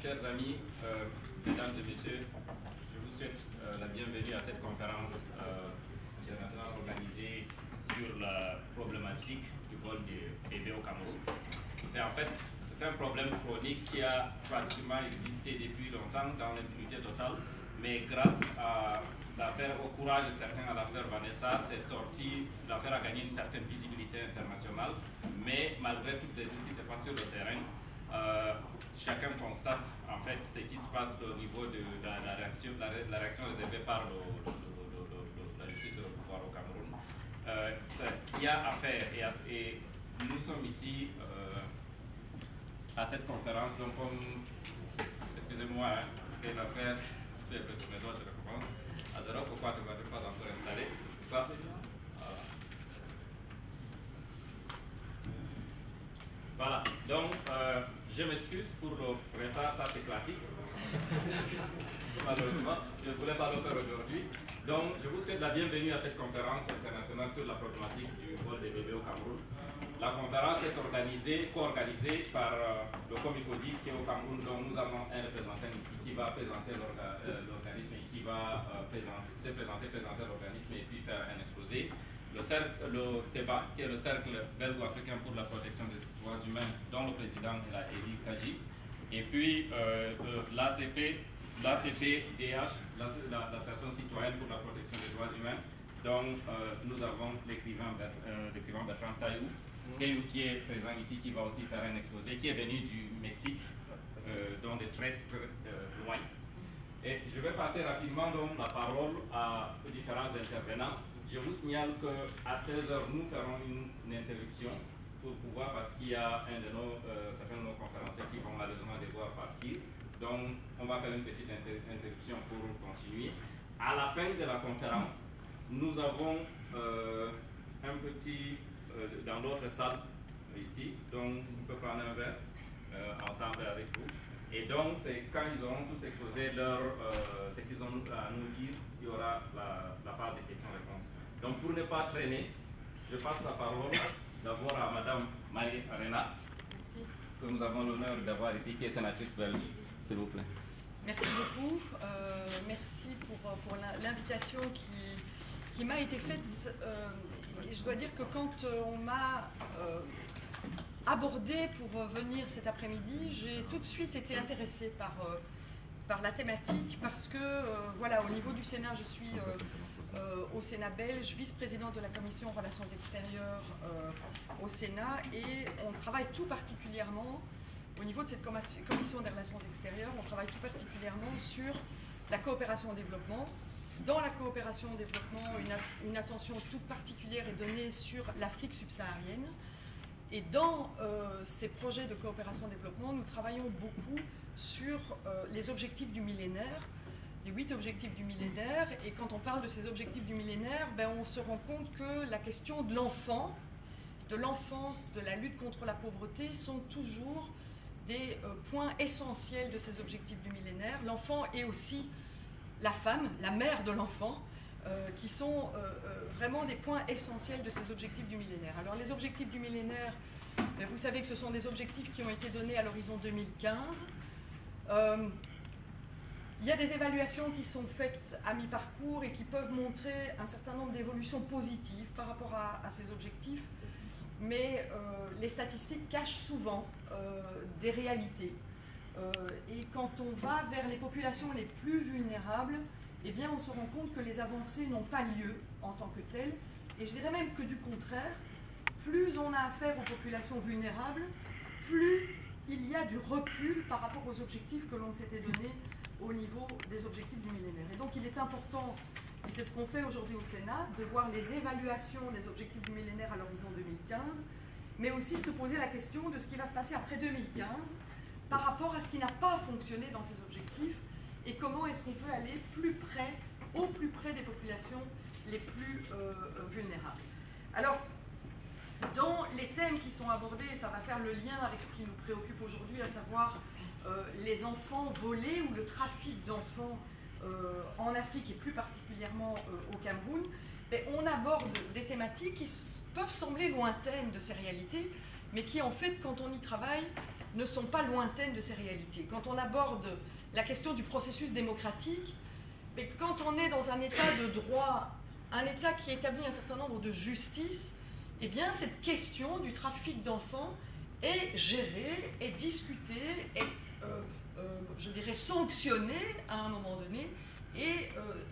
chers amis, mesdames et messieurs, je vous souhaite la bienvenue à cette conférence internationale organisée sur la problématique du vol des bébés au Cameroun. C'est un problème chronique qui a pratiquement existé depuis longtemps dans l'impunité totale, mais grâce à l'affaire, au courage de certains à l'affaire Vanessa, c'est sorti, l'affaire a gagné une certaine visibilité internationale, mais malgré toutes les doutes qui se passent sur le terrain, chacun constate en fait ce qui se passe au niveau de la réaction réservée par la justice et le pouvoir au Cameroun. Il y a affaire et nous sommes ici à cette conférence, donc excusez-moi, hein, parce que l'affaire, c'est le tour de droit, je recommence. À 0, pourquoi tu ne vas pas encore installer ça? Voilà, donc je m'excuse pour le retard, ça c'est classique. Malheureusement, je ne voulais pas le faire aujourd'hui. Donc, je vous souhaite la bienvenue à cette conférence internationale sur la problématique du vol des bébés au Cameroun. La conférence est co-organisée par le Comicodi qui est au Cameroun, dont nous avons un représentant ici qui va présenter l'organisme et qui va présenter l'organisme et puis faire un exposé. Le CEBA, qui est le Cercle belgo-africain pour la protection des droits humains, dont le président est la Eli Kaji. Et puis l'ACPDH, l'Association citoyenne pour la protection des droits humains, dont nous avons l'écrivain Bertrand Taillou, qui est présent ici, qui va aussi faire un exposé, qui est venu du Mexique, donc de très loin. Et je vais passer rapidement donc la parole aux différents intervenants. Je vous signale qu'à 16h, nous ferons une interruption pour pouvoir, parce qu'il y a certains de nos conférenciers qui vont malheureusement devoir partir. Donc, on va faire une petite interruption pour continuer. À la fin de la conférence, nous avons un petit, dans l'autre salle, ici, donc on peut prendre un verre ensemble avec vous. Et donc, c'est quand ils auront tous exposé ce qu'ils ont à nous dire, il y aura la phase de questions-réponses. Donc, pour ne pas traîner, je passe la parole d'abord à Madame Marie Arena, que nous avons l'honneur d'avoir ici, qui est sénatrice belge, s'il vous plaît. Merci beaucoup. Merci pour l'invitation qui m'a été faite. Je dois dire que quand on m'a abordé pour venir cet après-midi, j'ai tout de suite été intéressée par la thématique parce que, voilà, au niveau du Sénat, je suis au Sénat belge, vice-présidente de la Commission Relations extérieures au Sénat, et on travaille tout particulièrement, au niveau de cette Commission des Relations extérieures, on travaille tout particulièrement sur la coopération au développement. Dans la coopération au développement, une attention toute particulière est donnée sur l'Afrique subsaharienne. Et dans ces projets de coopération au développement, nous travaillons beaucoup sur les objectifs du millénaire, les 8 objectifs du millénaire. Et quand on parle de ces objectifs du millénaire, on se rend compte que la question de l'enfant, de l'enfance, de la lutte contre la pauvreté sont toujours des points essentiels de ces objectifs du millénaire. L'enfant est aussi la femme, la mère de l'enfant, qui sont vraiment des points essentiels de ces objectifs du millénaire. Alors les objectifs du millénaire, vous savez que ce sont des objectifs qui ont été donnés à l'horizon 2015. Il y a des évaluations qui sont faites à mi-parcours et qui peuvent montrer un certain nombre d'évolutions positives par rapport à ces objectifs, mais les statistiques cachent souvent des réalités. Et quand on va vers les populations les plus vulnérables, eh bien, on se rend compte que les avancées n'ont pas lieu en tant que telles. Et je dirais même que du contraire, plus on a affaire aux populations vulnérables, plus il y a du recul par rapport aux objectifs que l'on s'était donnés au niveau des objectifs du millénaire. Et donc il est important, et c'est ce qu'on fait aujourd'hui au Sénat, de voir les évaluations des objectifs du millénaire à l'horizon 2015, mais aussi de se poser la question de ce qui va se passer après 2015 par rapport à ce qui n'a pas fonctionné dans ces objectifs et comment est-ce qu'on peut aller au plus près des populations les plus vulnérables. Alors, dans les thèmes qui sont abordés, ça va faire le lien avec ce qui nous préoccupe aujourd'hui, à savoir les enfants volés ou le trafic d'enfants en Afrique et plus particulièrement au Cameroun. Mais on aborde des thématiques qui peuvent sembler lointaines de ces réalités, mais qui en fait, quand on y travaille, ne sont pas lointaines de ces réalités. Quand on aborde la question du processus démocratique, mais quand on est dans un état de droit, un état qui établit un certain nombre de justices, eh bien cette question du trafic d'enfants est gérée, est discutée, est, je dirais, sanctionnée à un moment donné, et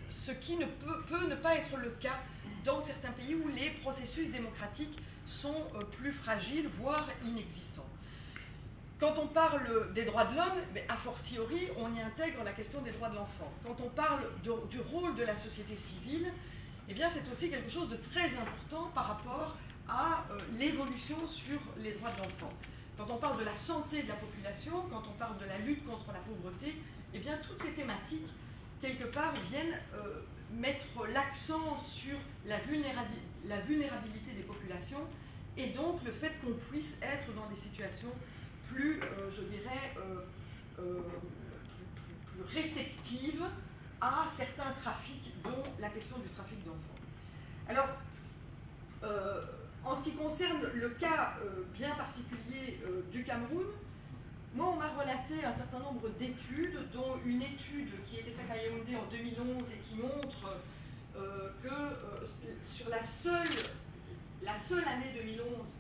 ce qui ne peut ne pas être le cas dans certains pays où les processus démocratiques sont plus fragiles, voire inexistants. Quand on parle des droits de l'homme, a fortiori, on y intègre la question des droits de l'enfant. Quand on parle du rôle de la société civile, eh bien c'est aussi quelque chose de très important par rapport à l'évolution sur les droits de l'enfant. Quand on parle de la santé de la population, quand on parle de la lutte contre la pauvreté, eh bien toutes ces thématiques, quelque part, viennent mettre l'accent sur la vulnérabilité des populations et donc le fait qu'on puisse être dans des situations plus, je dirais, plus réceptives à certains trafics, dont la question du trafic d'enfants. Alors, en ce qui concerne le cas bien particulier du Cameroun, moi, on m'a relaté un certain nombre d'études, dont une étude qui a été faite à Yaoundé en 2011 et qui montre que sur la seule année 2011,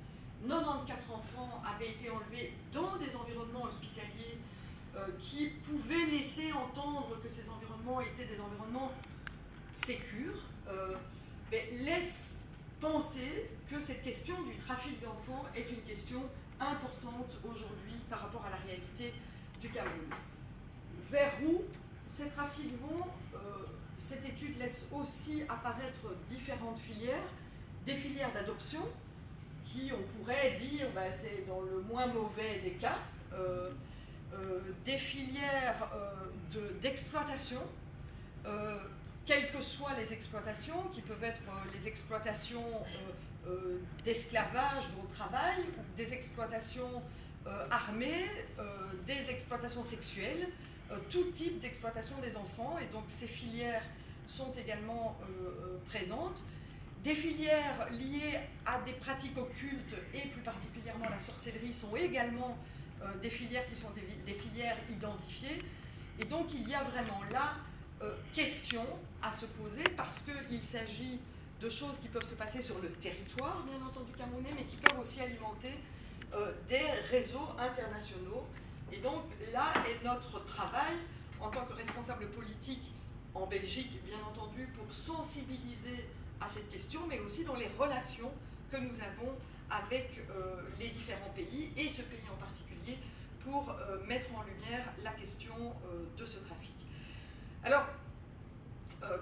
94 enfants avaient été enlevés dans des environnements hospitaliers qui pouvaient laisser entendre que ces environnements étaient des environnements sécures, mais laissent penser que cette question du trafic d'enfants est une question importante aujourd'hui par rapport à la réalité du Cameroun. Vers où ces trafics vont, cette étude laisse aussi apparaître différentes filières, des filières d'adoption, qui on pourrait dire c'est dans le moins mauvais des cas, des filières d'exploitation, quelles que soient les exploitations, qui peuvent être les exploitations d'esclavage ou au travail, ou des exploitations armées, des exploitations sexuelles, tout type d'exploitation des enfants, et donc ces filières sont également présentes. Des filières liées à des pratiques occultes, et plus particulièrement la sorcellerie, sont également des filières qui sont des filières identifiées, et donc il y a vraiment là question à se poser, parce qu'il s'agit de choses qui peuvent se passer sur le territoire, bien entendu camerounais, mais qui peuvent aussi alimenter des réseaux internationaux. Et donc là est notre travail en tant que responsable politique en Belgique, bien entendu, pour sensibiliser à cette question, mais aussi dans les relations que nous avons avec les différents pays, et ce pays en particulier, pour mettre en lumière la question de ce trafic. Alors,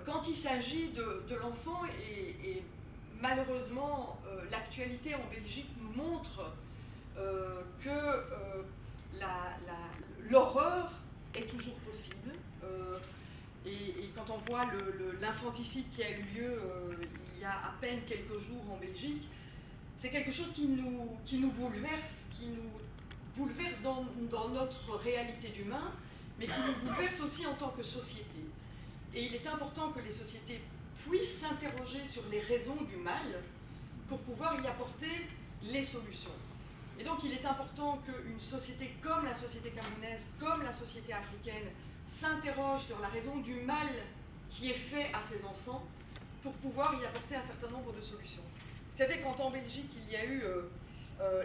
quand il s'agit de l'enfant, et malheureusement l'actualité en Belgique nous montre que l'horreur est toujours possible, et quand on voit l'infanticide qui a eu lieu il y a à peine quelques jours en Belgique, c'est quelque chose qui nous bouleverse, dans notre réalité d'humain, mais qui nous bouleverse aussi en tant que société. Et il est important que les sociétés puissent s'interroger sur les raisons du mal pour pouvoir y apporter les solutions. Et donc il est important qu'une société comme la société camerounaise, comme la société africaine, s'interroge sur la raison du mal qui est fait à ces enfants pour pouvoir y apporter un certain nombre de solutions. Vous savez, quand en Belgique il y a eu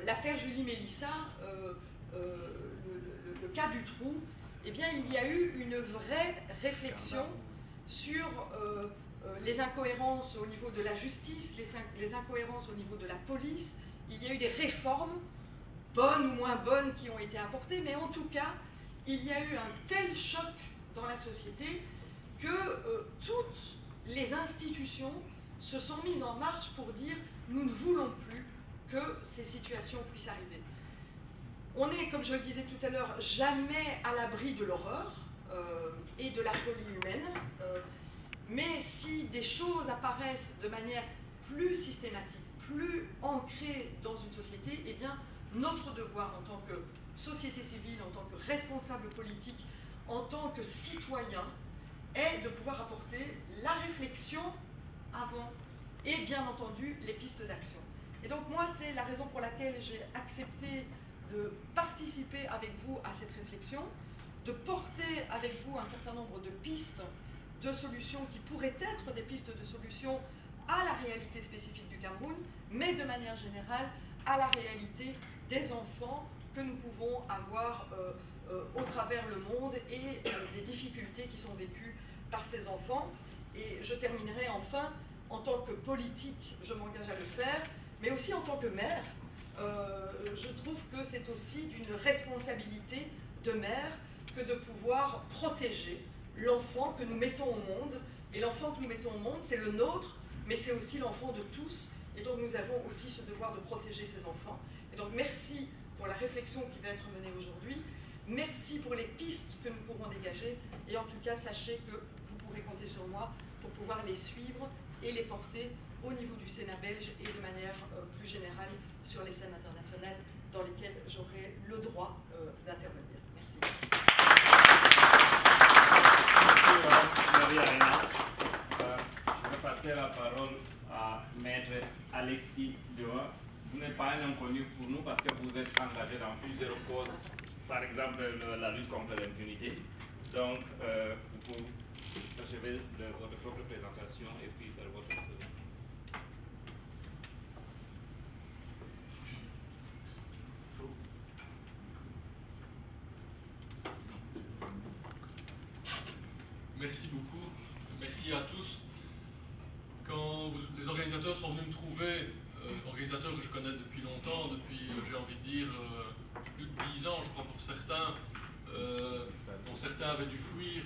l'affaire Julie Mélissa, le cas du trou, eh bien il y a eu une vraie réflexion sur les incohérences au niveau de la justice, les incohérences au niveau de la police. Il y a eu des réformes, bonnes ou moins bonnes, qui ont été apportées, mais en tout cas, il y a eu un tel choc dans la société que toutes les institutions se sont mises en marche pour dire « nous ne voulons plus que ces situations puissent arriver ». On est, comme je le disais tout à l'heure, jamais à l'abri de l'horreur et de la folie humaine, mais si des choses apparaissent de manière plus systématique, plus ancrée dans une société, eh bien, notre devoir en tant que société civile, en tant que responsable politique, en tant que citoyen, est de pouvoir apporter la réflexion avant et bien entendu les pistes d'action. Et donc moi, c'est la raison pour laquelle j'ai accepté de participer avec vous à cette réflexion, de porter avec vous un certain nombre de pistes de solutions qui pourraient être des pistes de solutions à la réalité spécifique du Cameroun, mais de manière générale à la réalité des enfants que nous pouvons avoir au travers le monde et des difficultés qui sont vécues par ces enfants. Et je terminerai enfin, en tant que politique, je m'engage à le faire, mais aussi en tant que mère, je trouve que c'est aussi d'une responsabilité de mère que de pouvoir protéger l'enfant que nous mettons au monde. Et l'enfant que nous mettons au monde, c'est le nôtre, mais c'est aussi l'enfant de tous. Et donc nous avons aussi ce devoir de protéger ces enfants. Et donc merci pour la réflexion qui va être menée aujourd'hui. Merci pour les pistes que nous pourrons dégager. Et en tout cas, sachez que vous pourrez compter sur moi pour pouvoir les suivre et les porter au niveau du Sénat belge et de manière plus générale sur les scènes internationales dans lesquelles j'aurai le droit d'intervenir. Merci. Merci, Marie-Arena. Je vais passer la parole à Maître Alexis Dewa. Vous n'êtes pas un inconnu pour nous parce que vous êtes engagé dans plusieurs causes, par exemple la lutte contre l'impunité. Donc, vous pouvez achever votre propre présentation et puis faire votre présentation. Merci beaucoup. Merci à tous. Quand les organisateurs sont venus me trouver, organisateurs que je connais depuis longtemps, depuis, j'ai envie de dire, plus de 10 ans, je crois, pour certains, dont certains avaient dû fuir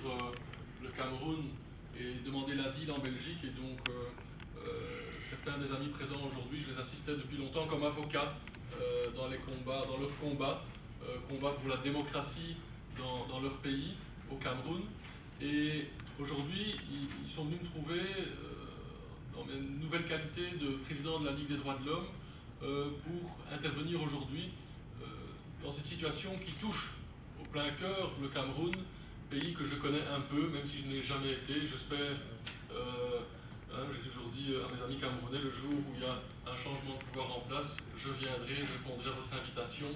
le Cameroun et demander l'asile en Belgique. Et donc, certains des amis présents aujourd'hui, je les assistais depuis longtemps comme avocats dans leurs combats pour la démocratie dans leur pays, au Cameroun. Et aujourd'hui, ils sont venus me trouver dans mes nouvelles qualités de président de la Ligue des droits de l'homme pour intervenir aujourd'hui dans cette situation qui touche au plein cœur le Cameroun, pays que je connais un peu, même si je n'ai jamais été. J'espère, j'ai toujours dit à mes amis camerounais, le jour où il y a un changement de pouvoir en place, je viendrai, je répondrai à votre invitation.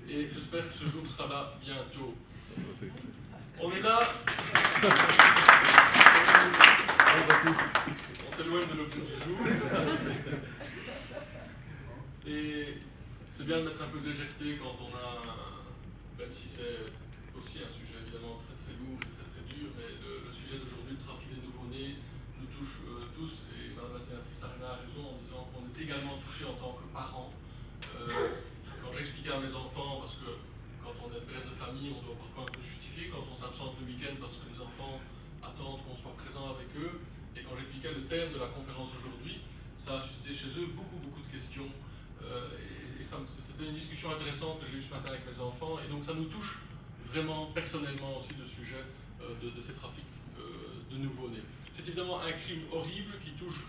Et j'espère que ce jour sera là bientôt. On est là. On s'éloigne de l'objet du jour. Et c'est bien de mettre un peu de légèreté quand on a, même si c'est aussi un sujet évidemment très très lourd et très très dur, mais le sujet d'aujourd'hui, le trafic des nouveau-nés, nous touche tous. Et Madame la sénatrice Arena a raison en disant qu'on est également touché en tant que parents. Quand j'expliquais à mes enfants, parce que quand on est père de famille, on doit parfois un peu justifier quand on s'absente le week-end parce que les enfants attendent qu'on soit présent avec eux. Et quand j'expliquais le thème de la conférence aujourd'hui, ça a suscité chez eux beaucoup de questions. Et c'était une discussion intéressante que j'ai eue ce matin avec mes enfants. Et donc ça nous touche vraiment personnellement aussi le sujet de ces trafics de nouveau-nés. C'est évidemment un crime horrible qui touche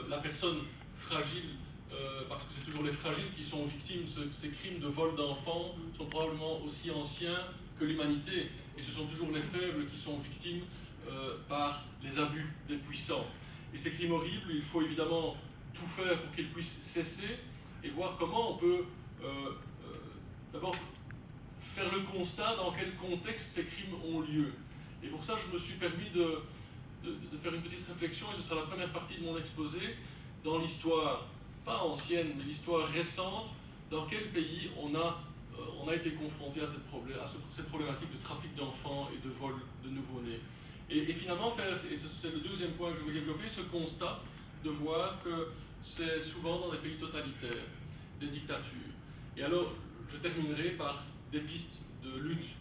la personne fragile. Parce que c'est toujours les fragiles qui sont victimes. Ces crimes de vol d'enfants sont probablement aussi anciens que l'humanité. Et ce sont toujours les faibles qui sont victimes par les abus des puissants. Et ces crimes horribles, il faut évidemment tout faire pour qu'ils puissent cesser et voir comment on peut d'abord faire le constat dans quel contexte ces crimes ont lieu. Et pour ça, je me suis permis de faire une petite réflexion, et ce sera la première partie de mon exposé, dans l'histoire pas ancienne, mais l'histoire récente, dans quel pays on a été confronté à cette problématique de trafic d'enfants et de vol de nouveau-nés. Et finalement, et c'est le deuxième point que je veux développer, ce constat de voir que c'est souvent dans des pays totalitaires, des dictatures. Et alors, je terminerai par des pistes de lutte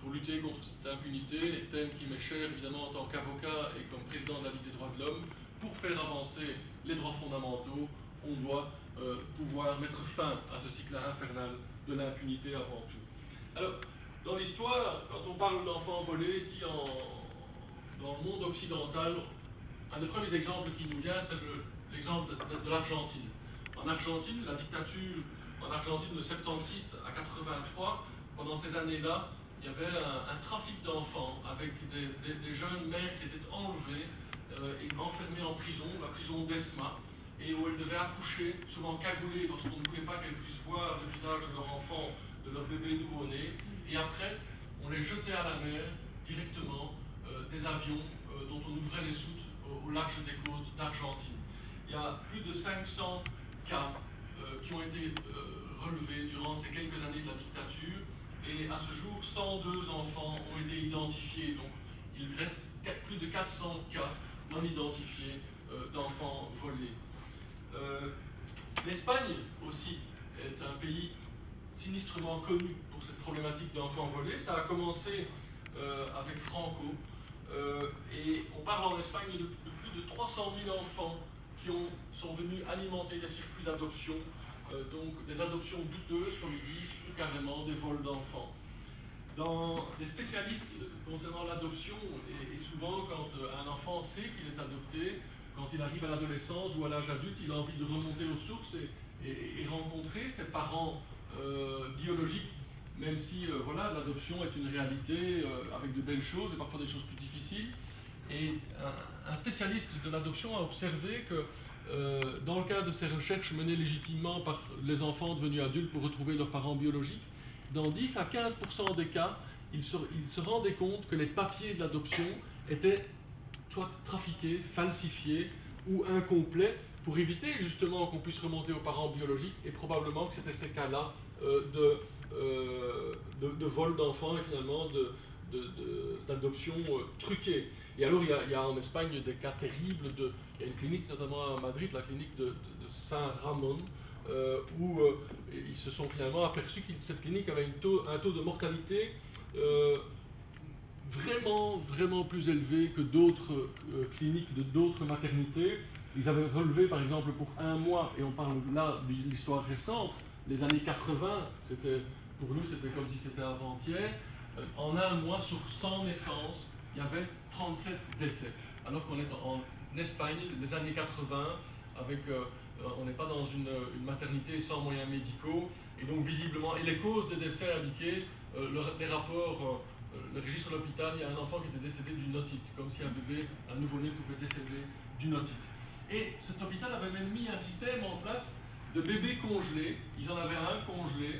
pour lutter contre cette impunité, les thèmes qui m'est cher évidemment en tant qu'avocat et comme président de la Ligue des droits de l'homme, pour faire avancer les droits fondamentaux. On doit pouvoir mettre fin à ce cycle infernal de l'impunité avant tout. Alors, dans l'histoire, quand on parle d'enfants volés, ici dans le monde occidental, un des premiers exemples qui nous vient, c'est l'exemple de l'Argentine. En Argentine, la dictature en Argentine de 76 à 83, pendant ces années-là, il y avait un trafic d'enfants avec des jeunes mères qui étaient enlevées et enfermées en prison, la prison d'Esma, et où elles devaient accoucher, souvent cagoulées, parce qu'on ne voulait pas qu'elles puissent voir le visage de leur enfant de leur bébé nouveau-né, et après, on les jetait à la mer directement des avions dont on ouvrait les soutes au large des côtes d'Argentine. Il y a plus de 500 cas qui ont été relevés durant ces quelques années de la dictature, et à ce jour, 102 enfants ont été identifiés. Donc, il reste plus de 400 cas non identifiés d'enfants volés. L'Espagne aussi est un pays sinistrement connu pour cette problématique d'enfants volés. Ça a commencé avec Franco, et on parle en Espagne de plus de 300 000 enfants qui sont venus alimenter les circuits d'adoption, donc des adoptions douteuses, comme ils disent, ou carrément des vols d'enfants. Dans les spécialistes concernant l'adoption, et souvent quand un enfant sait qu'il est adopté, quand il arrive à l'adolescence ou à l'âge adulte, il a envie de remonter aux sources et rencontrer ses parents biologiques, même si voilà, l'adoption est une réalité avec de belles choses et parfois des choses plus difficiles. Et un spécialiste de l'adoption a observé que dans le cadre de ces recherches menées légitimement par les enfants devenus adultes pour retrouver leurs parents biologiques, dans 10 à 15% des cas, il se rendait compte que les papiers de l'adoption étaient soit trafiqués, falsifiés ou incomplets pour éviter justement qu'on puisse remonter aux parents biologiques, et probablement que c'était ces cas-là de vol d'enfants et finalement d'adoption truquée. Et alors il y a en Espagne des cas terribles, il y a une clinique notamment à Madrid, la clinique de Saint-Ramon, où ils se sont finalement aperçus que cette clinique avait un taux de mortalité vraiment plus élevé que d'autres cliniques de d'autres maternités. Ils avaient relevé par exemple pour un mois, et on parle là de l'histoire récente, les années 80, pour nous c'était comme si c'était avant-hier, en un mois sur 100 naissances, il y avait 37 décès. Alors qu'on est en Espagne, les années 80, on n'est pas dans une maternité sans moyens médicaux, et donc visiblement, et les causes des décès indiquées, les rapports, le registre de l'hôpital, il y a un enfant qui était décédé d'une otite, comme si un nouveau-né pouvait décéder d'une otite. Et cet hôpital avait même mis un système en place de bébés congelés, ils en avaient un congelé,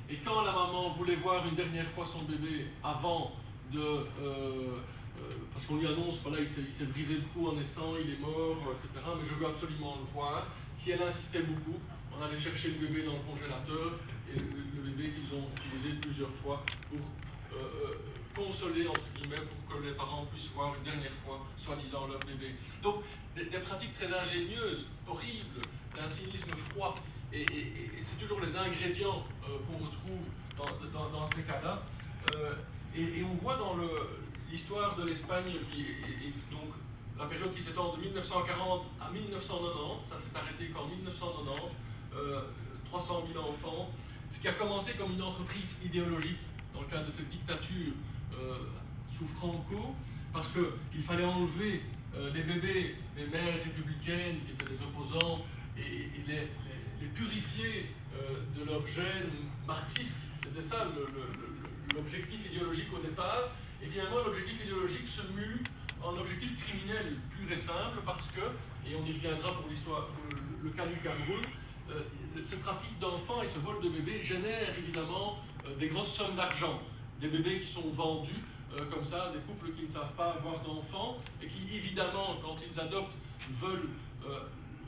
et quand la maman voulait voir une dernière fois son bébé avant de... parce qu'on lui annonce, voilà, il s'est brisé le cou en naissant, il est mort, etc., mais je veux absolument le voir. Si elle insistait beaucoup, on allait chercher le bébé dans le congélateur, et le bébé qu'ils ont utilisé plusieurs fois pour consoler, entre guillemets, pour que les parents puissent voir une dernière fois, soi-disant, leur bébé. Donc, des pratiques très ingénieuses, horribles, d'un cynisme froid, et c'est toujours les ingrédients qu'on retrouve dans ces cas-là. Et on voit dans l'histoire de l'Espagne, donc la période qui s'étend de 1940 à 1990, ça s'est arrêté qu'en 1990, 300 000 enfants, ce qui a commencé comme une entreprise idéologique dans le cadre de cette dictature sous Franco, parce qu'il fallait enlever les bébés des mères républicaines qui étaient des opposants et les purifier de leurs gènes marxistes. C'était ça l'objectif idéologique au départ, et finalement l'objectif idéologique se mue en objectif criminel pur et simple parce que, et on y reviendra pour l'histoire, le cas du Cameroun, ce trafic d'enfants et ce vol de bébés génère évidemment des grosses sommes d'argent, des bébés qui sont vendus comme ça, des couples qui ne savent pas avoir d'enfants et qui évidemment quand ils adoptent veulent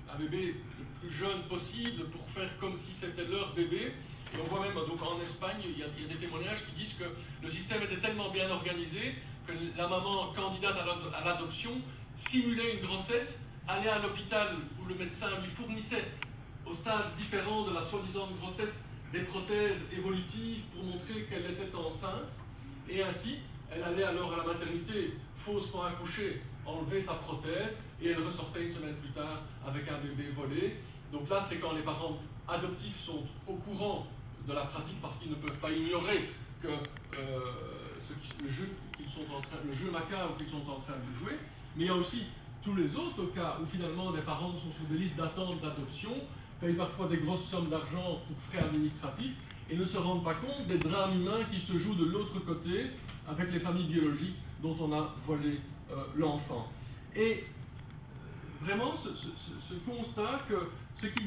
un bébé le plus jeune possible pour faire comme si c'était leur bébé. Et on voit même donc en Espagne, il y a des témoignages qui disent que le système était tellement bien organisé que la maman candidate à l'adoption simulait une grossesse, allait à l'hôpital où le médecin lui fournissait au stade différent de la soi-disant grossesse des prothèses évolutives pour montrer qu'elle était enceinte, et ainsi elle allait alors à la maternité faussement accoucher, enlever sa prothèse, et elle ressortait une semaine plus tard avec un bébé volé. Donc là c'est quand les parents adoptifs sont au courant de la pratique parce qu'ils ne peuvent pas ignorer que le jeu macabre qu'ils sont en train de jouer, mais il y a aussi tous les autres cas où finalement des parents sont sur des listes d'attente d'adoption, payent parfois des grosses sommes d'argent pour frais administratifs et ne se rendent pas compte des drames humains qui se jouent de l'autre côté avec les familles biologiques dont on a volé l'enfant. Et vraiment ce constat que ce qui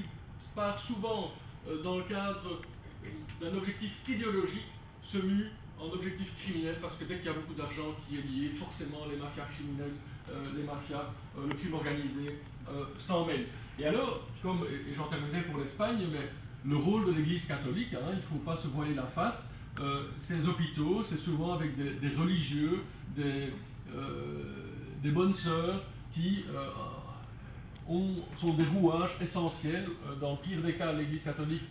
part souvent dans le cadre d'un objectif idéologique se mue en objectif criminel, parce que dès qu'il y a beaucoup d'argent qui est lié, forcément les mafias criminelles, les mafias, le crime organisé s'en mêlent. Et alors, et j'en terminerai pour l'Espagne, mais le rôle de l'Église catholique, hein, il ne faut pas se voiler la face, ces hôpitaux, c'est souvent avec des religieux, des bonnes sœurs qui sont des rouages essentiels. Dans le pire des cas, l'Église catholique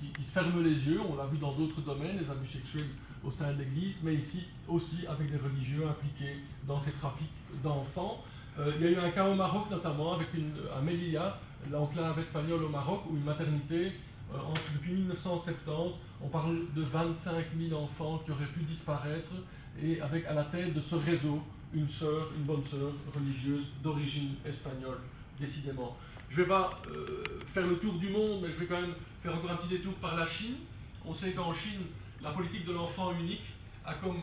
qui ferme les yeux, on l'a vu dans d'autres domaines, les abus sexuels au sein de l'Église, mais ici aussi avec des religieux impliqués dans ces trafics d'enfants. Il y a eu un cas au Maroc notamment avec à Melilla, l'enclave espagnole au Maroc, où une maternité, depuis 1970, on parle de 25 000 enfants qui auraient pu disparaître, et avec à la tête de ce réseau une bonne sœur religieuse d'origine espagnole, décidément. Je ne vais pas faire le tour du monde, mais je vais quand même faire encore un petit détour par la Chine. On sait qu'en Chine, la politique de l'enfant unique a comme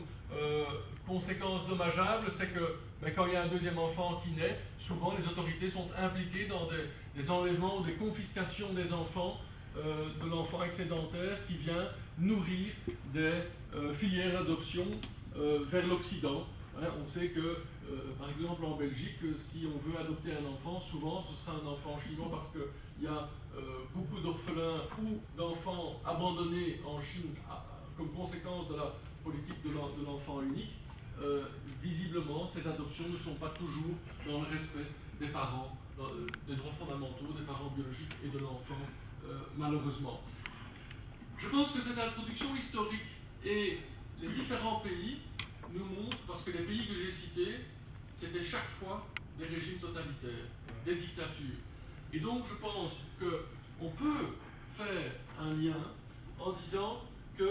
conséquence dommageable, c'est que quand il y a un deuxième enfant qui naît, souvent les autorités sont impliquées dans des enlèvements ou des confiscations des enfants, de l'enfant excédentaire qui vient nourrir des filières d'adoption vers l'Occident. Hein, on sait que, par exemple en Belgique, si on veut adopter un enfant, souvent ce sera un enfant chinois parce qu'il y a beaucoup d'orphelins ou d'enfants abandonnés en Chine comme conséquence de la politique de l'enfant unique. Visiblement, ces adoptions ne sont pas toujours dans le respect des parents, des droits fondamentaux, des parents biologiques et de l'enfant, malheureusement. Je pense que cette introduction historique et les différents pays nous montrent, parce que les pays que j'ai cités, c'était chaque fois des régimes totalitaires, des dictatures. Et donc je pense qu'on peut faire un lien en disant que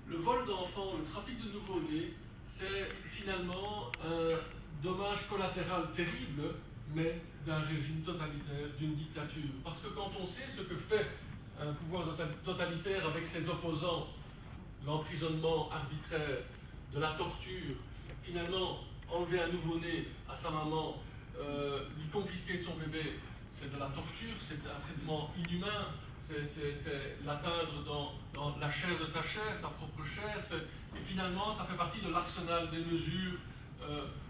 le vol d'enfants, le trafic de nouveau-nés, c'est finalement un dommage collatéral terrible, mais d'un régime totalitaire, d'une dictature. Parce que quand on sait ce que fait un pouvoir totalitaire avec ses opposants, l'emprisonnement arbitraire, de la torture, finalement enlever un nouveau-né à sa maman, lui confisquer son bébé, c'est de la torture, c'est un traitement inhumain, c'est l'atteindre dans la chair de sa chair, sa propre chair, et finalement ça fait partie de l'arsenal des mesures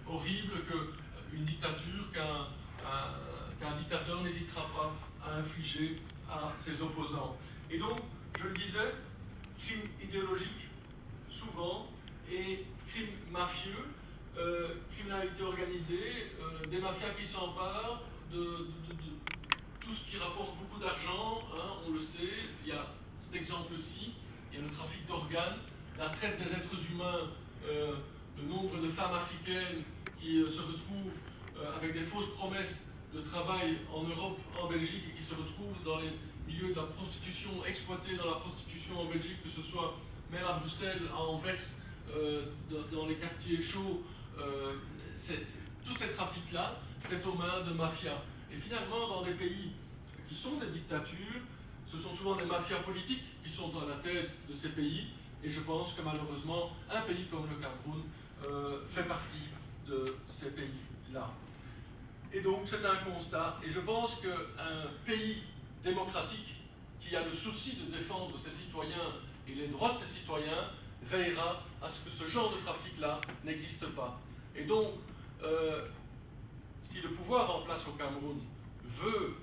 horribles qu'une dictature, qu'un dictateur n'hésitera pas à infliger à ses opposants. Et donc, je le disais, crime idéologique, souvent, et crime mafieux, criminalité organisée, des mafias qui s'emparent de tout ce qui rapporte beaucoup d'argent, hein, on le sait, il y a cet exemple-ci, il y a le trafic d'organes, la traite des êtres humains, le nombre de femmes africaines qui se retrouvent avec des fausses promesses de travail en Europe, en Belgique, et qui se retrouvent dans les milieux de la prostitution, exploitées dans la prostitution en Belgique, que ce soit même à Bruxelles, à Anvers, dans les quartiers chauds, tous ces trafics-là, c'est aux mains de mafias. Et finalement, dans des pays qui sont des dictatures, ce sont souvent des mafias politiques qui sont à la tête de ces pays, et je pense que malheureusement, un pays comme le Cameroun fait partie de ces pays-là. Et donc, c'est un constat, et je pense qu'un pays démocratique qui a le souci de défendre ses citoyens et les droits de ses citoyens veillera à ce que ce genre de trafic-là n'existe pas. Et donc, si le pouvoir en place au Cameroun veut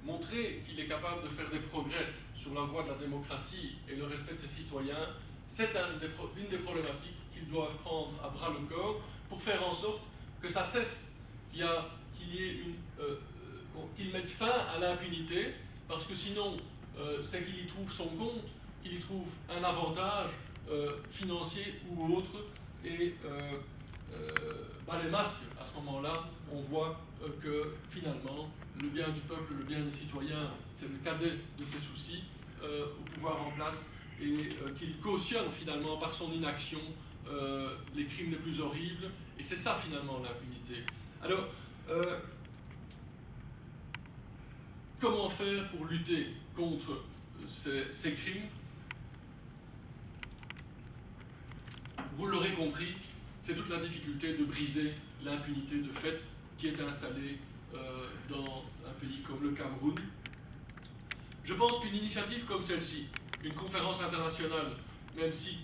montrer qu'il est capable de faire des progrès sur la voie de la démocratie et le respect de ses citoyens, c'est une des problématiques qu'ils doivent prendre à bras le corps pour faire en sorte que ça cesse, qu'il mette fin à l'impunité, parce que sinon, c'est qu'il y trouve son compte, qu'il y trouve un avantage financier ou autre, et les masques, à ce moment-là, on voit que finalement, le bien du peuple, le bien des citoyens, c'est le cadet de ses soucis au pouvoir en place, et qu'il cautionne finalement par son inaction les crimes les plus horribles, et c'est ça finalement l'impunité. Alors, comment faire pour lutter contre ces crimes? Vous l'aurez compris, c'est toute la difficulté de briser l'impunité de fait qui est installée dans un pays comme le Cameroun. Je pense qu'une initiative comme celle-ci, une conférence internationale, même si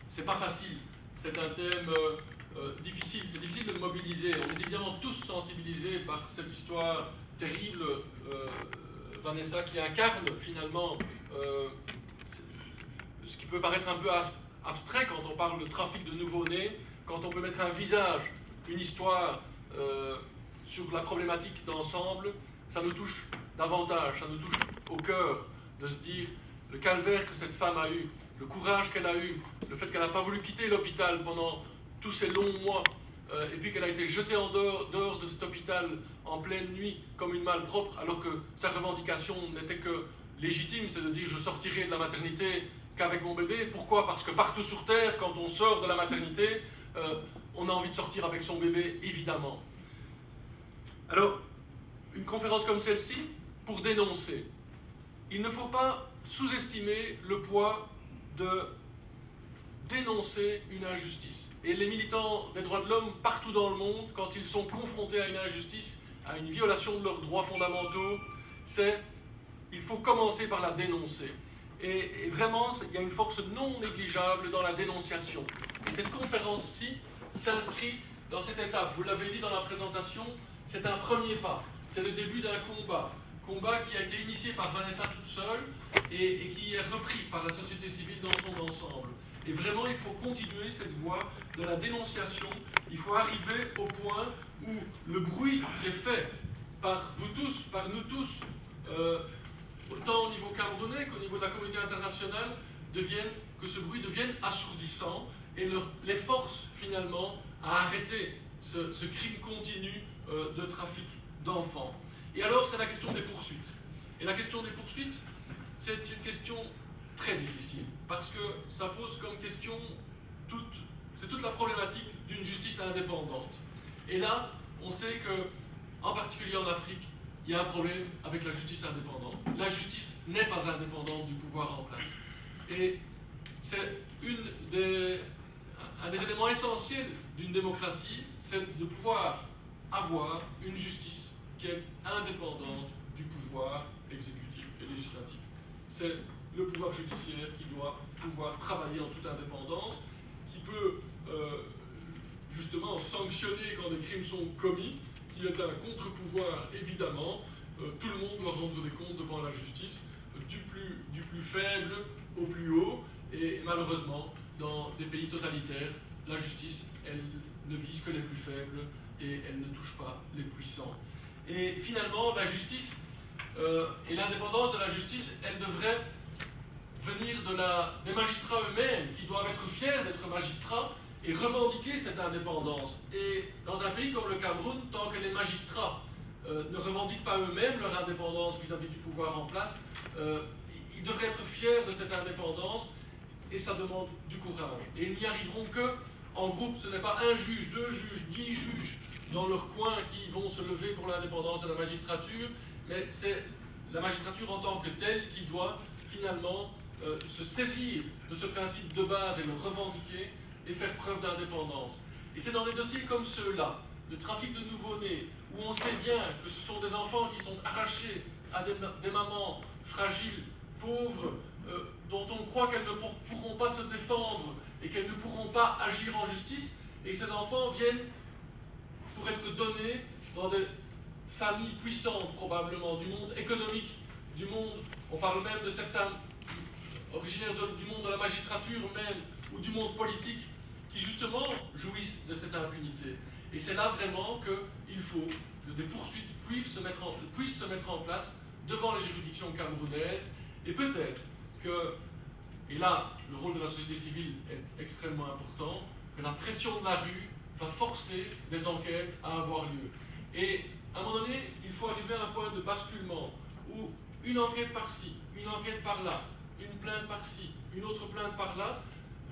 c'est pas facile, c'est un thème difficile, c'est difficile de le mobiliser. On est évidemment tous sensibilisés par cette histoire terrible, Vanessa, qui incarne finalement ce qui peut paraître un peu abstrait quand on parle de trafic de nouveau-nés, quand on peut mettre un visage, une histoire sur la problématique d'ensemble, ça nous touche davantage, ça nous touche au cœur de se dire le calvaire que cette femme a eu, le courage qu'elle a eu, le fait qu'elle n'a pas voulu quitter l'hôpital pendant tous ces longs mois, et puis qu'elle a été jetée en dehors de cet hôpital en pleine nuit comme une malpropre, alors que sa revendication n'était que légitime, c'est de dire je sortirai de la maternité qu'avec mon bébé. Pourquoi? Parce que partout sur Terre, quand on sort de la maternité, on a envie de sortir avec son bébé, évidemment. Alors, une conférence comme celle-ci, pour dénoncer, il ne faut pas sous-estimer le poids de dénoncer une injustice. Et les militants des droits de l'homme partout dans le monde, quand ils sont confrontés à une injustice, à une violation de leurs droits fondamentaux, il faut commencer par la dénoncer. Et vraiment, il y a une force non négligeable dans la dénonciation. Et cette conférence-ci s'inscrit dans cette étape. Vous l'avez dit dans la présentation, c'est un premier pas. C'est le début d'un combat qui a été initié par Vanessa toute seule et qui est repris par la société civile dans son ensemble. Et vraiment, il faut continuer cette voie de la dénonciation. Il faut arriver au point où le bruit qui est fait par vous tous, par nous tous, autant au niveau camerounais qu'au niveau de la communauté internationale, que ce bruit devienne assourdissant et les force finalement à arrêter ce crime continu de trafic d'enfants. Et alors, c'est la question des poursuites. Et la question des poursuites, c'est une question très difficile, parce que ça pose comme question c'est toute la problématique d'une justice indépendante. Et là, on sait que, en particulier en Afrique, il y a un problème avec la justice indépendante. La justice n'est pas indépendante du pouvoir en place. Et c'est un des éléments essentiels d'une démocratie, c'est de pouvoir avoir une justice qui est indépendante du pouvoir exécutif et législatif. C'est le pouvoir judiciaire qui doit pouvoir travailler en toute indépendance, qui peut justement sanctionner quand des crimes sont commis, qui est un contre-pouvoir évidemment. Tout le monde doit rendre des comptes devant la justice, du plus faible au plus haut, et malheureusement, dans des pays totalitaires, la justice, elle ne vise que les plus faibles et elle ne touche pas les puissants. Et finalement, la justice et l'indépendance de la justice, elle devrait venir des magistrats eux-mêmes, qui doivent être fiers d'être magistrats et revendiquer cette indépendance. Et dans un pays comme le Cameroun, tant que les magistrats ne revendiquent pas eux-mêmes leur indépendance vis-à-vis du pouvoir en place, ils devraient être fiers de cette indépendance, et ça demande du courage. Et ils n'y arriveront que en groupe. Ce n'est pas un juge, 2 juges, 10 juges dans leur coin qui vont se lever pour l'indépendance de la magistrature, mais c'est la magistrature en tant que telle qui doit finalement se saisir de ce principe de base et le revendiquer et faire preuve d'indépendance. Et c'est dans des dossiers comme ceux-là, le trafic de nouveau-nés, où on sait bien que ce sont des enfants qui sont arrachés à des mamans fragiles, pauvres, dont on croit qu'elles ne pourront pas se défendre et qu'elles ne pourront pas agir en justice, et que ces enfants viennent pour être donnés dans des familles puissantes, probablement, du monde économique, du monde, on parle même de certains originaires du monde de la magistrature même, ou du monde politique, qui justement jouissent de cette impunité. Et c'est là vraiment qu'il faut que des poursuites puissent se mettre en place devant les juridictions camerounaises, et peut-être que, et là le rôle de la société civile est extrêmement important, que la pression de la rue va forcer des enquêtes à avoir lieu. Et à un moment donné, il faut arriver à un point de basculement où une enquête par-ci, une enquête par-là, une plainte par-ci, une autre plainte par-là,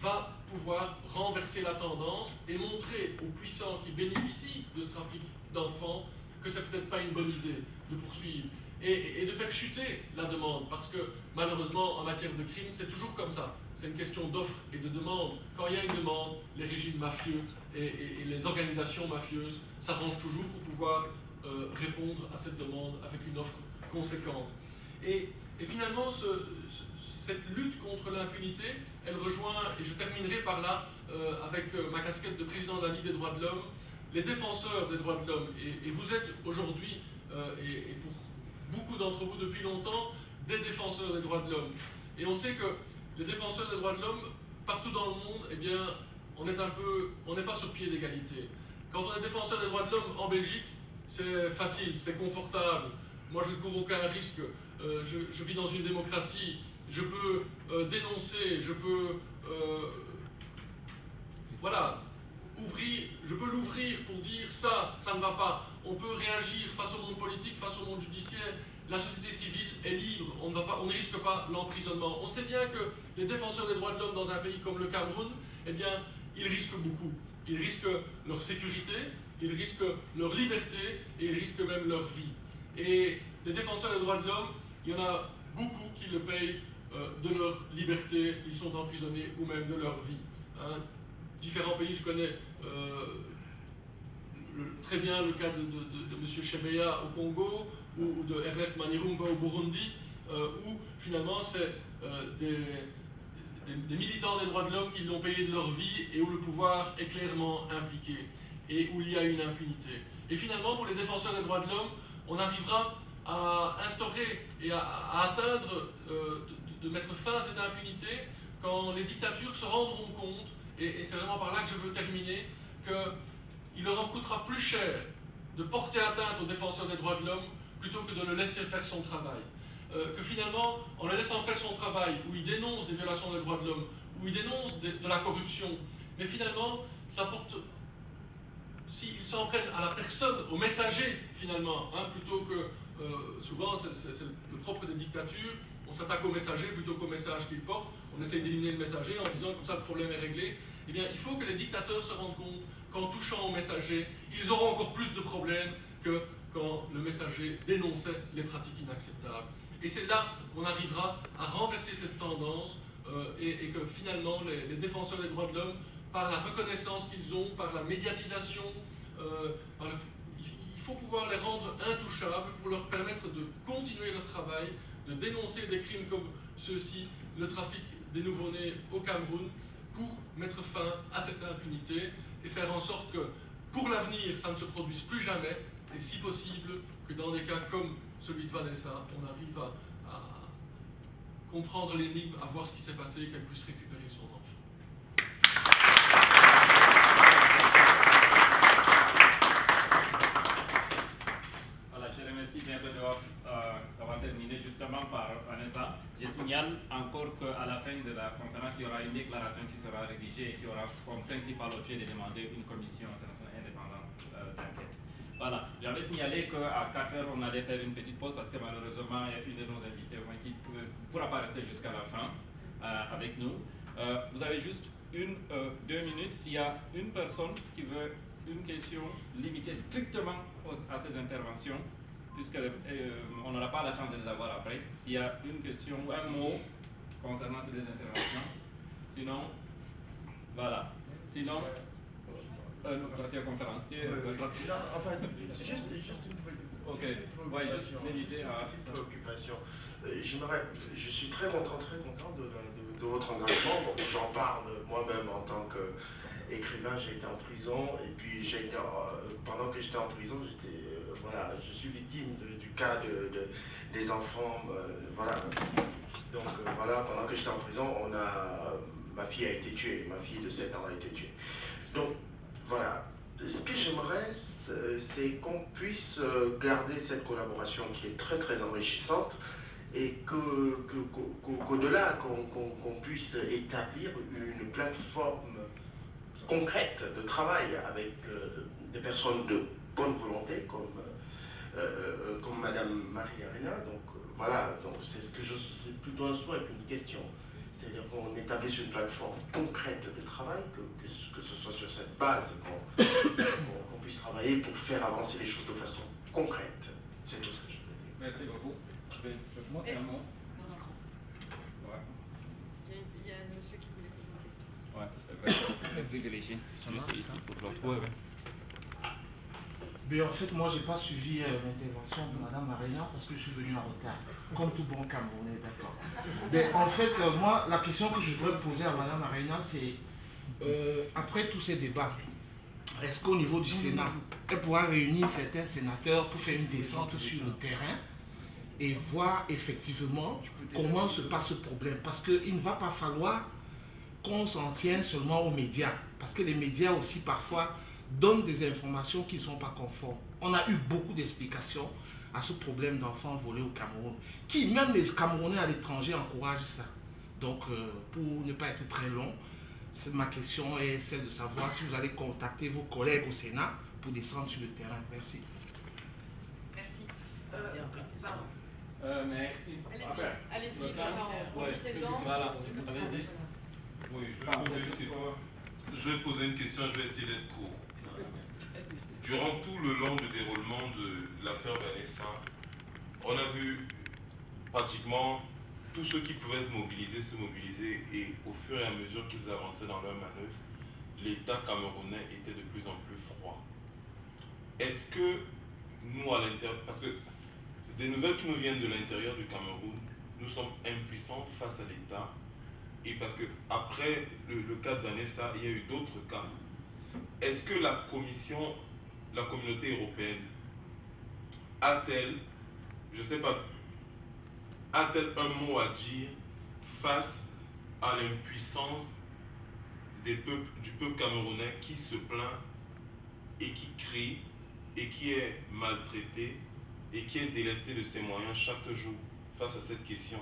va pouvoir renverser la tendance et montrer aux puissants qui bénéficient de ce trafic d'enfants que c'est peut-être pas une bonne idée de poursuivre et de faire chuter la demande, parce que malheureusement en matière de crime c'est toujours comme ça, c'est une question d'offre et de demande. Quand il y a une demande, les régimes mafieux et les organisations mafieuses s'arrangent toujours pour pouvoir répondre à cette demande avec une offre conséquente. Et finalement, cette lutte contre l'impunité, elle rejoint, et je terminerai par là, avec ma casquette de président de la Ligue des droits de l'homme, les défenseurs des droits de l'homme. Et vous êtes aujourd'hui, et pour beaucoup d'entre vous depuis longtemps, des défenseurs des droits de l'homme. Et on sait que les défenseurs des droits de l'homme, partout dans le monde, eh bien, on n'est pas sur pied d'égalité. Quand on est défenseur des droits de l'homme en Belgique, c'est facile, c'est confortable. Moi, je ne cours aucun risque. Je vis dans une démocratie. Je peux dénoncer, je peux voilà, je peux l'ouvrir pour dire ça ne va pas. On peut réagir face au monde politique, face au monde judiciaire. La société civile est libre, on ne risque pas l'emprisonnement. On sait bien que les défenseurs des droits de l'homme dans un pays comme le Cameroun, eh bien, ils risquent beaucoup. Ils risquent leur sécurité, ils risquent leur liberté et ils risquent même leur vie. Et les défenseurs des droits de l'homme, il y en a beaucoup qui le payent de leur liberté, ils sont emprisonnés ou même de leur vie. Hein. Différents pays, je connais très bien le cas de M. Chebeya au Congo ou de Ernest Manirumba au Burundi, où finalement c'est des militants des droits de l'homme qui l'ont payé de leur vie et où le pouvoir est clairement impliqué et où il y a une impunité. Et finalement, pour les défenseurs des droits de l'homme, on arrivera à instaurer et à atteindre, de mettre fin à cette impunité quand les dictatures se rendront compte, et c'est vraiment par là que je veux terminer, qu'il leur en coûtera plus cher de porter atteinte aux défenseurs des droits de l'homme plutôt que de le laisser faire son travail. Que finalement, en le laissant faire son travail, où il dénonce des violations des droits de l'homme, où il dénonce de la corruption, mais finalement, ça porte, s'ils s'en prennent à la personne, au messager, finalement, hein, plutôt que, souvent, c'est le propre des dictatures, on s'attaque au messager plutôt qu'au message qu'il porte, on essaye d'éliminer le messager en disant comme ça le problème est réglé. Eh bien, il faut que les dictateurs se rendent compte qu'en touchant au messager, ils auront encore plus de problèmes que quand le messager dénonçait les pratiques inacceptables. Et c'est là qu'on arrivera à renverser cette tendance et que finalement les défenseurs des droits de l'homme, par la reconnaissance qu'ils ont, par la médiatisation, il faut pouvoir les rendre intouchables pour leur permettre de continuer leur travail, de dénoncer des crimes comme ceux-ci, le trafic des nouveau-nés au Cameroun, pour mettre fin à cette impunité et faire en sorte que pour l'avenir ça ne se produise plus jamais et si possible que dans des cas comme celui de Vanessa, on arrive à comprendre l'énigme, à voir ce qui s'est passé et qu'elle puisse récupérer son enfant. Voilà, je remercie bien d'avoir terminé justement par Vanessa. Je signale encore qu'à la fin de la conférence, il y aura une déclaration qui sera rédigée et qui aura comme principal objet de demander une commission internationale indépendante d'enquête. Voilà, j'avais signalé qu'à 4 heures, on allait faire une petite pause parce que malheureusement, il y a une de nos invités qui ne pourra pas rester jusqu'à la fin avec nous. Vous avez juste 2 minutes. S'il y a une personne qui veut une question limitée strictement à ces interventions, puisqu'on n'aura pas la chance de les avoir après, s'il y a une question ou un mot concernant ces interventions, sinon, voilà. Sinon, conférencier. Enfin, c'est juste une préoccupation. Je suis très content de votre engagement. Bon, j'en parle moi-même en tant qu'écrivain. J'ai été en prison et puis pendant que j'étais en prison, je suis victime du cas des enfants. Voilà. Donc voilà, pendant que j'étais en prison, ma fille a été tuée. Ma fille de 7 ans a été tuée. Donc voilà, ce que j'aimerais, c'est qu'on puisse garder cette collaboration qui est très très enrichissante et qu'au-delà, qu'on puisse établir une plateforme concrète de travail avec des personnes de bonne volonté comme Madame Marie-Arena. Donc voilà, donc c'est plutôt un souhait qu'une question. C'est-à-dire qu'on établisse une plateforme concrète de travail, que ce soit sur cette base qu'on puisse travailler pour faire avancer les choses de façon concrète. C'est tout ce que je veux dire. Merci beaucoup. Un mot. Il y a un monsieur qui voulait poser une question. Ouais, c'est vrai. C'est privilégié. Juste ici pour le trouver. Mais en fait, moi, je n'ai pas suivi l'intervention de Mme Arena parce que je suis venu en retard, comme tout bon Camerounais, d'accord. Mais en fait, moi, la question que je voudrais poser à Mme Arena, c'est, après tous ces débats, est-ce qu'au niveau du Sénat, elle pourra réunir certains sénateurs pour faire une descente sur le terrain et voir effectivement comment se passe ce problème? Parce qu'il ne va pas falloir qu'on s'en tienne seulement aux médias, parce que les médias aussi parfois donnent des informations qui ne sont pas conformes. On a eu beaucoup d'explications à ce problème d'enfants volés au Cameroun, qui même les Camerounais à l'étranger encouragent ça. Donc pour ne pas être très long, ma question est celle de savoir si vous allez contacter vos collègues au Sénat pour descendre sur le terrain. Merci. Merci. Pardon. Allez-y, voilà. Oui, je vais poser une question, je vais essayer d'être court. Durant tout le long du déroulement de l'affaire Vanessa, on a vu pratiquement tous ceux qui pouvaient se mobiliser, et au fur et à mesure qu'ils avançaient dans leur manœuvre, l'État camerounais était de plus en plus froid. Est-ce que nous, à l'intérieur, parce que des nouvelles qui nous viennent de l'intérieur du Cameroun, nous sommes impuissants face à l'État, et parce que après le cas de Vanessa, il y a eu d'autres cas. Est-ce que la communauté européenne a-t-elle, je ne sais pas, a-t-elle un mot à dire face à l'impuissance du peuple camerounais qui se plaint et qui crie et qui est maltraité et qui est délesté de ses moyens chaque jour face à cette question?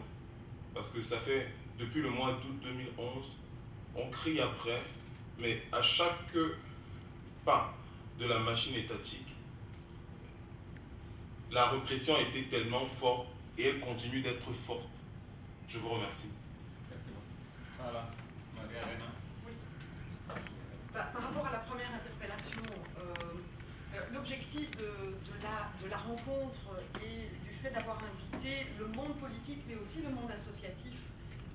Parce que ça fait depuis le mois d'août 2011, on crie après, mais à chaque pas de la machine étatique, la répression a été tellement forte et elle continue d'être forte. Je vous remercie. Merci beaucoup. Voilà, Marie-Arena. Oui. Par rapport à la première interpellation, l'objectif de la rencontre et du fait d'avoir invité le monde politique, mais aussi le monde associatif,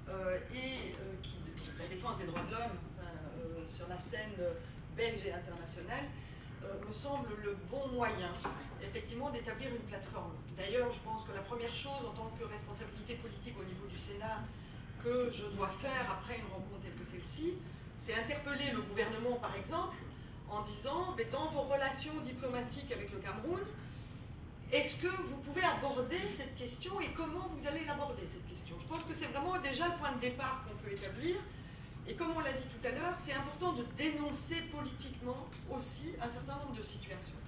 la défense des droits de l'homme sur la scène belge et internationale, me semble le bon moyen, effectivement, d'établir une plateforme. D'ailleurs, je pense que la première chose, en tant que responsabilité politique au niveau du Sénat, que je dois faire après une rencontre telle que celle-ci, c'est interpeller le gouvernement, par exemple, en disant, mais dans vos relations diplomatiques avec le Cameroun, est-ce que vous pouvez aborder cette question et comment vous allez l'aborder, cette question? Je pense que c'est vraiment déjà le point de départ qu'on peut établir. Et comme on l'a dit tout à l'heure, c'est important de dénoncer politiquement aussi un certain nombre de situations.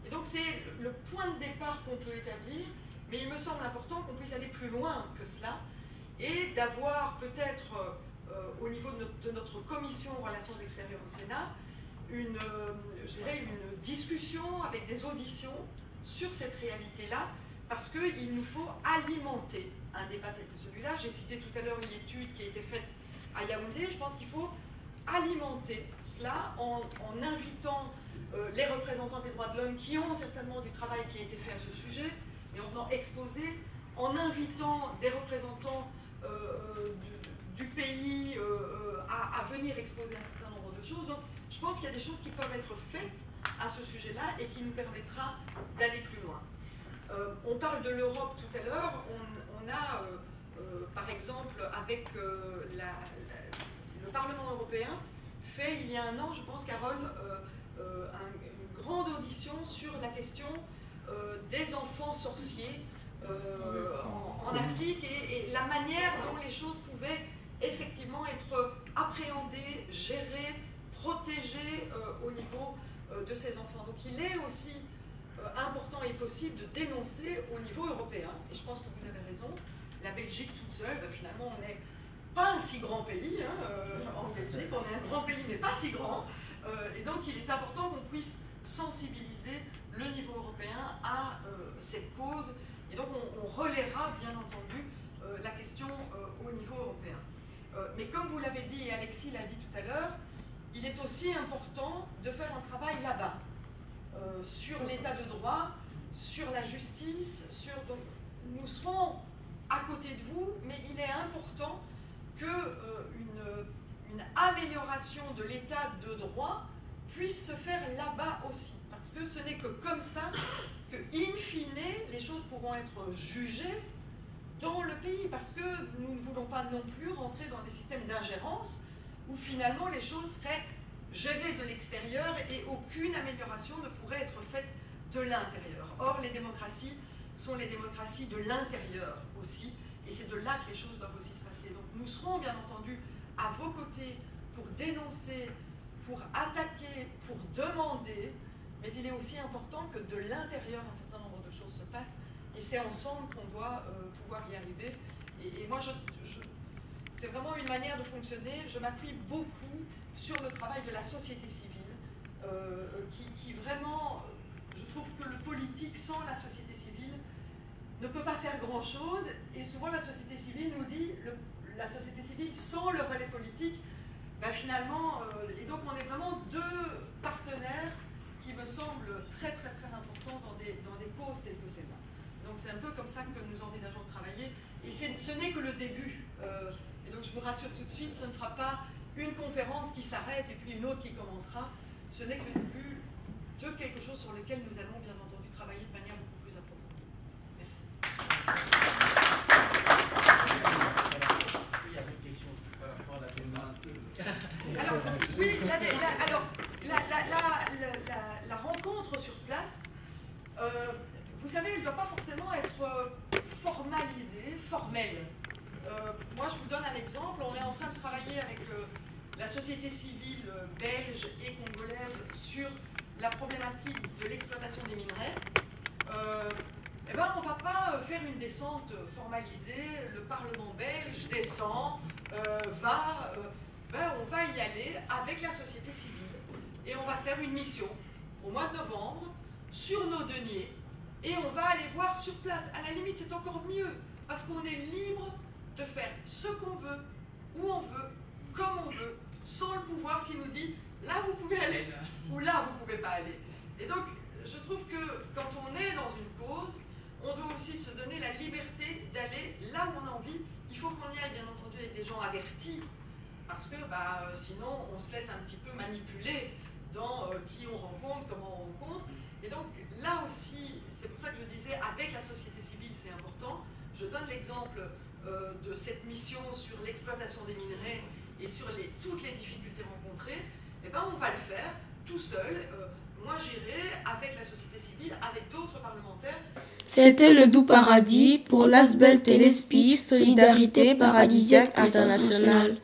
Et donc c'est le point de départ qu'on peut établir, mais il me semble important qu'on puisse aller plus loin que cela et d'avoir peut-être au niveau de notre commission Relations extérieures au Sénat une discussion avec des auditions sur cette réalité-là, parce qu'il nous faut alimenter un débat tel que celui-là. J'ai cité tout à l'heure une étude qui a été faite à Yaoundé. Je pense qu'il faut alimenter cela en invitant les représentants des droits de l'homme qui ont certainement du travail qui a été fait à ce sujet, et en venant exposer, en invitant des représentants du pays à venir exposer un certain nombre de choses. Donc je pense qu'il y a des choses qui peuvent être faites à ce sujet-là et qui nous permettra d'aller plus loin. On parle de l'Europe tout à l'heure. On a, par exemple, avec le Parlement européen, fait il y a un an, je pense, Carole, une grande audition sur la question des enfants sorciers en Afrique et la manière dont les choses pouvaient effectivement être appréhendées, gérées, protégées au niveau de ces enfants. Donc il est aussi important et possible de dénoncer au niveau européen. Et je pense que vous avez raison, la Belgique toute seule, finalement, on n'est pas un si grand pays en Belgique, on est un grand pays mais pas si grand. Et donc il est important qu'on puisse sensibiliser le niveau européen à cette cause. Et donc on relaiera bien entendu la question au niveau européen. Mais comme vous l'avez dit et Alexis l'a dit tout à l'heure, il est aussi important de faire un travail là-bas, sur l'état de droit, sur la justice, donc, nous serons à côté de vous, mais il est important qu'une amélioration de l'état de droit puisse se faire là-bas aussi. Parce que ce n'est que comme ça que, in fine, les choses pourront être jugées dans le pays. Parce que nous ne voulons pas non plus rentrer dans des systèmes d'ingérence où finalement les choses seraient gérées de l'extérieur et aucune amélioration ne pourrait être faite de l'intérieur. Or, les démocraties sont les démocraties de l'intérieur aussi, et c'est de là que les choses doivent aussi se passer. Donc nous serons bien entendu à vos côtés pour dénoncer, pour attaquer, pour demander, mais il est aussi important que de l'intérieur un certain nombre de choses se passent, et c'est ensemble qu'on doit pouvoir y arriver. Et moi, c'est vraiment une manière de fonctionner. Je m'appuie beaucoup sur le travail de la société civile, qui vraiment, je trouve que le politique sans la société civile ne peut pas faire grand-chose, et souvent la société civile nous dit, la société civile sans le relais politique, ben finalement, et donc on est vraiment deux partenaires qui me semblent très très très importants dans des causes telles que celle-là. Donc c'est un peu comme ça que nous envisageons de travailler, et ce n'est que le début. Et donc je vous rassure tout de suite, ce ne sera pas une conférence qui s'arrête et puis une autre qui commencera. Ce n'est que le début de quelque chose sur lequel nous allons bien entendu travailler de manière beaucoup plus approfondie. Merci. Il y avait une question aussi par rapport à la demande. Alors, oui, la rencontre sur place, vous savez, elle ne doit pas forcément être formalisée, formelle. Moi, je vous donne un exemple. On est en train de travailler avec la société civile belge et congolaise sur la problématique de l'exploitation des minerais. Eh ben, on ne va pas faire une descente formalisée. Le Parlement belge descend, on va y aller avec la société civile et on va faire une mission au mois de novembre sur nos deniers et on va aller voir sur place. À la limite, c'est encore mieux parce qu'on est libre de faire ce qu'on veut, où on veut, comme on veut, sans le pouvoir qui nous dit là vous pouvez aller ou là vous ne pouvez pas aller. Et donc je trouve que quand on est dans une cause, on doit aussi se donner la liberté d'aller là où on a envie. Il faut qu'on y aille bien entendu avec des gens avertis, parce que sinon on se laisse un petit peu manipuler dans qui on rencontre, comment on rencontre. Et donc là aussi, c'est pour ça que je disais avec la société civile c'est important. Je donne l'exemple de cette mission sur l'exploitation des minerais et sur toutes les difficultés rencontrées. Eh ben, on va le faire tout seul. Moi, j'irai avec la société civile, avec d'autres parlementaires. C'était le Doux Paradis pour l'Asbel Telespie, Solidarité Paradisiaque Internationale.